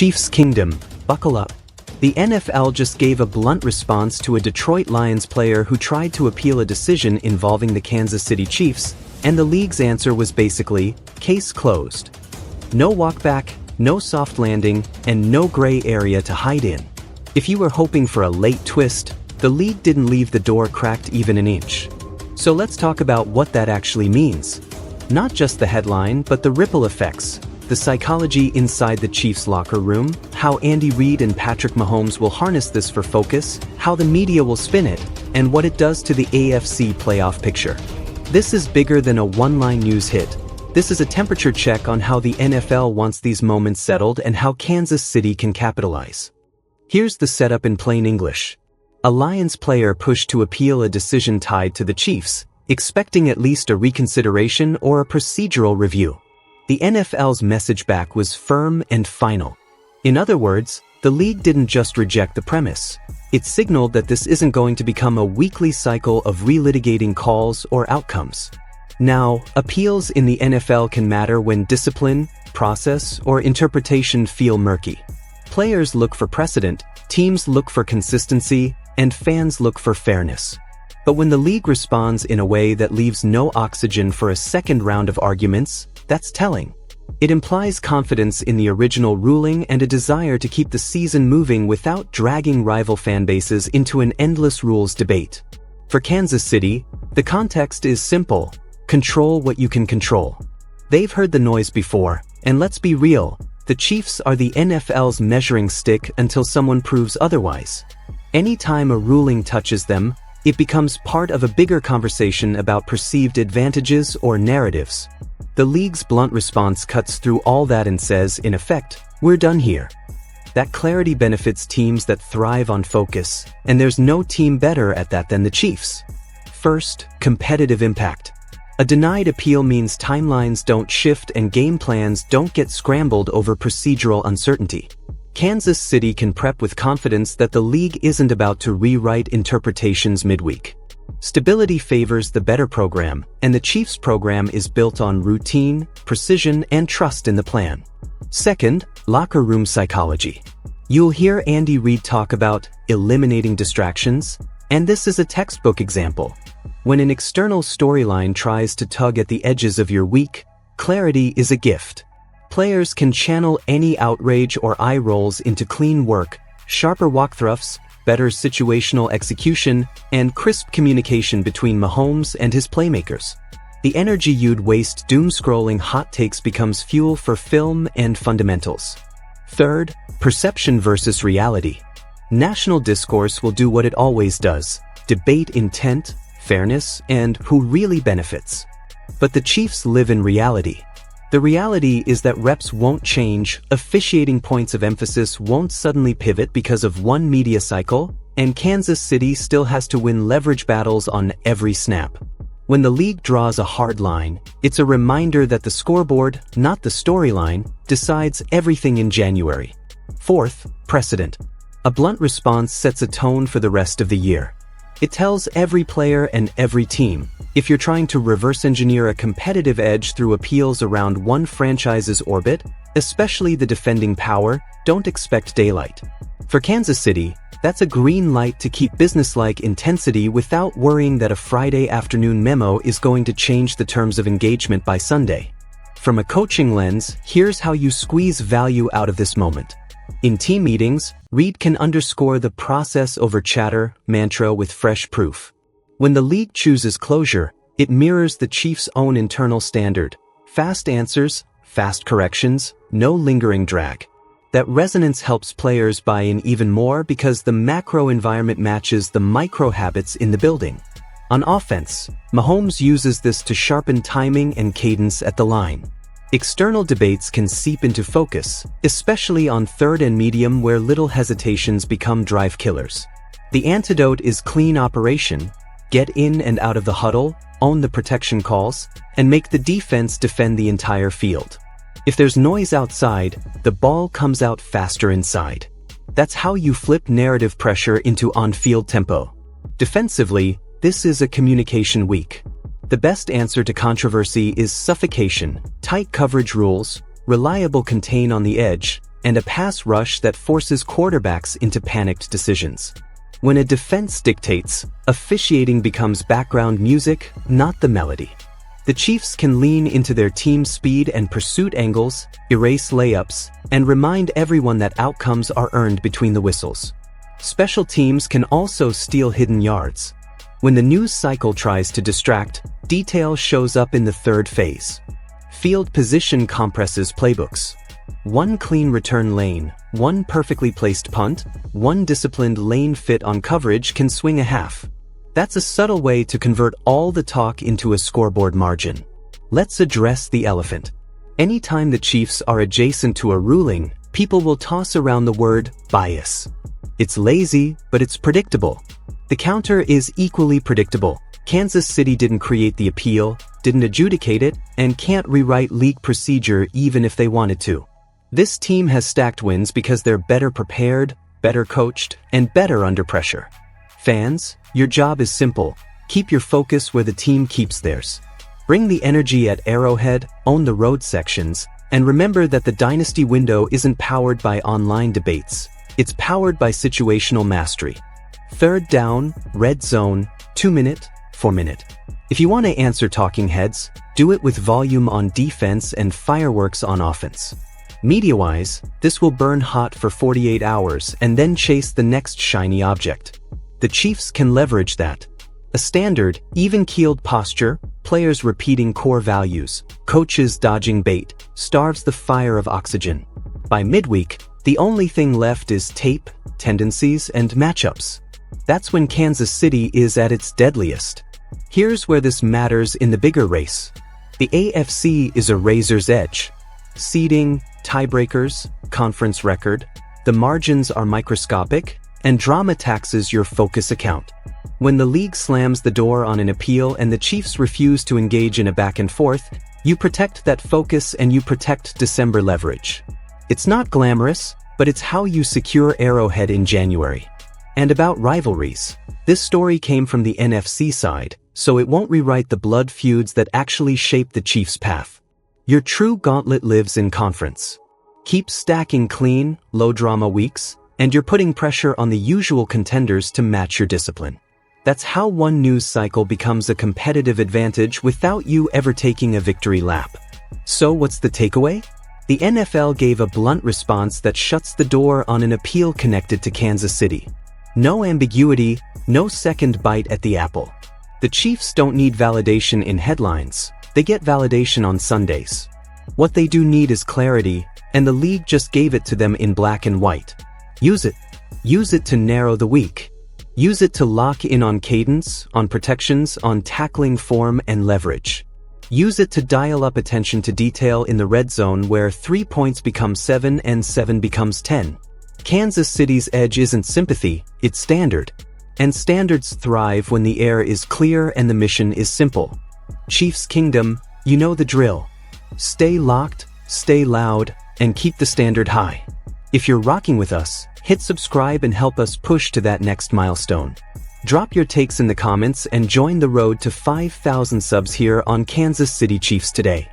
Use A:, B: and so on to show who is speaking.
A: Chiefs Kingdom, buckle up. The NFL just gave a blunt response to a Detroit Lions player who tried to appeal a decision involving the Kansas City Chiefs, and the league's answer was basically, case closed. No walkback, no soft landing, and no gray area to hide in. If you were hoping for a late twist, the league didn't leave the door cracked even an inch. So let's talk about what that actually means. Not just the headline, but the ripple effects. The psychology inside the Chiefs' locker room, how Andy Reid and Patrick Mahomes will harness this for focus, how the media will spin it, and what it does to the AFC playoff picture. This is bigger than a one-line news hit. This is a temperature check on how the NFL wants these moments settled and how Kansas City can capitalize. Here's the setup in plain English. A Lions player pushed to appeal a decision tied to the Chiefs, expecting at least a reconsideration or a procedural review. The NFL's message back was firm and final. In other words, the league didn't just reject the premise. It signaled that this isn't going to become a weekly cycle of relitigating calls or outcomes. Now, appeals in the NFL can matter when discipline, process, or interpretation feel murky. Players look for precedent, teams look for consistency, and fans look for fairness. But when the league responds in a way that leaves no oxygen for a second round of arguments, that's telling. It implies confidence in the original ruling and a desire to keep the season moving without dragging rival fan bases into an endless rules debate. For Kansas City, the context is simple: control what you can control. They've heard the noise before, and let's be real, the Chiefs are the NFL's measuring stick until someone proves otherwise. Anytime a ruling touches them, it becomes part of a bigger conversation about perceived advantages or narratives. The league's blunt response cuts through all that and says, in effect, we're done here. That clarity benefits teams that thrive on focus, and there's no team better at that than the Chiefs. First, competitive impact. A denied appeal means timelines don't shift and game plans don't get scrambled over procedural uncertainty. Kansas City can prep with confidence that the league isn't about to rewrite interpretations midweek. Stability favors the better program, and the Chiefs' program is built on routine, precision, and trust in the plan. Second, locker room psychology. You'll hear Andy Reid talk about eliminating distractions, and this is a textbook example. When an external storyline tries to tug at the edges of your week, clarity is a gift. Players can channel any outrage or eye rolls into clean work, sharper walkthroughs, better situational execution, and crisp communication between Mahomes and his playmakers. The energy you'd waste doom-scrolling hot takes becomes fuel for film and fundamentals. Third, perception versus reality. National discourse will do what it always does: debate intent, fairness, and who really benefits. But the Chiefs live in reality. The reality is that reps won't change, officiating points of emphasis won't suddenly pivot because of one media cycle, and Kansas City still has to win leverage battles on every snap. When the league draws a hard line, it's a reminder that the scoreboard, not the storyline, decides everything in January. Fourth, precedent. A blunt response sets a tone for the rest of the year. It tells every player and every team, if you're trying to reverse engineer a competitive edge through appeals around one franchise's orbit, especially the defending power, don't expect daylight. For Kansas City, that's a green light to keep businesslike intensity without worrying that a Friday afternoon memo is going to change the terms of engagement by Sunday. From a coaching lens, here's how you squeeze value out of this moment. In team meetings, Reid can underscore the process over chatter mantra with fresh proof. When the league chooses closure, it mirrors the Chiefs' own internal standard: fast answers, fast corrections, no lingering drag. That resonance helps players buy in even more because the macro environment matches the micro habits in the building. On offense, Mahomes uses this to sharpen timing and cadence at the line. External debates can seep into focus, especially on third and medium where little hesitations become drive killers. The antidote is clean operation: get in and out of the huddle, own the protection calls, and make the defense defend the entire field. If there's noise outside, the ball comes out faster inside. That's how you flip narrative pressure into on-field tempo. Defensively, this is a communication week. The best answer to controversy is suffocation, tight coverage rules, reliable contain on the edge, and a pass rush that forces quarterbacks into panicked decisions. When a defense dictates, officiating becomes background music, not the melody. The Chiefs can lean into their team speed and pursuit angles, erase layups, and remind everyone that outcomes are earned between the whistles. Special teams can also steal hidden yards. When the news cycle tries to distract, detail shows up in the third phase. Field position compresses playbooks. One clean return lane, one perfectly placed punt, one disciplined lane fit on coverage can swing a half. That's a subtle way to convert all the talk into a scoreboard margin. Let's address the elephant. Anytime the Chiefs are adjacent to a ruling, people will toss around the word bias. It's lazy, but it's predictable. The counter is equally predictable. Kansas City didn't create the appeal, didn't adjudicate it, and can't rewrite league procedure even if they wanted to. This team has stacked wins because they're better prepared, better coached, and better under pressure. Fans, your job is simple. Keep your focus where the team keeps theirs. Bring the energy at Arrowhead, own the road sections, and remember that the dynasty window isn't powered by online debates. It's powered by situational mastery. Third down, red zone, 2-minute, 4-minute. If you want to answer talking heads, do it with volume on defense and fireworks on offense. Media-wise, this will burn hot for 48 hours and then chase the next shiny object. The Chiefs can leverage that. A standard, even-keeled posture, players repeating core values, coaches dodging bait, starves the fire of oxygen. By midweek, the only thing left is tape, tendencies, and matchups. That's when Kansas City is at its deadliest. Here's where this matters in the bigger race. The AFC is a razor's edge. Seeding, tiebreakers, conference record, the margins are microscopic, and drama taxes your focus account. When the league slams the door on an appeal and the Chiefs refuse to engage in a back and forth, you protect that focus and you protect December leverage. It's not glamorous, but it's how you secure Arrowhead in January. And about rivalries, this story came from the NFC side, so it won't rewrite the blood feuds that actually shape the Chiefs' path. Your true gauntlet lives in conference. Keep stacking clean, low-drama weeks, and you're putting pressure on the usual contenders to match your discipline. That's how one news cycle becomes a competitive advantage without you ever taking a victory lap. So what's the takeaway? The NFL gave a blunt response that shuts the door on an appeal connected to Kansas City. No ambiguity, no second bite at the apple. The Chiefs don't need validation in headlines, they get validation on Sundays. What they do need is clarity, and the league just gave it to them in black and white. Use it. Use it to narrow the weak. Use it to lock in on cadence, on protections, on tackling form and leverage. Use it to dial up attention to detail in the red zone where 3 points become 7 and 7 becomes 10. Kansas City's edge isn't sympathy, it's standard. And standards thrive when the air is clear and the mission is simple. Chiefs Kingdom, you know the drill. Stay locked, stay loud, and keep the standard high. If you're rocking with us, hit subscribe and help us push to that next milestone. Drop your takes in the comments and join the road to 5,000 subs here on Kansas City Chiefs Today.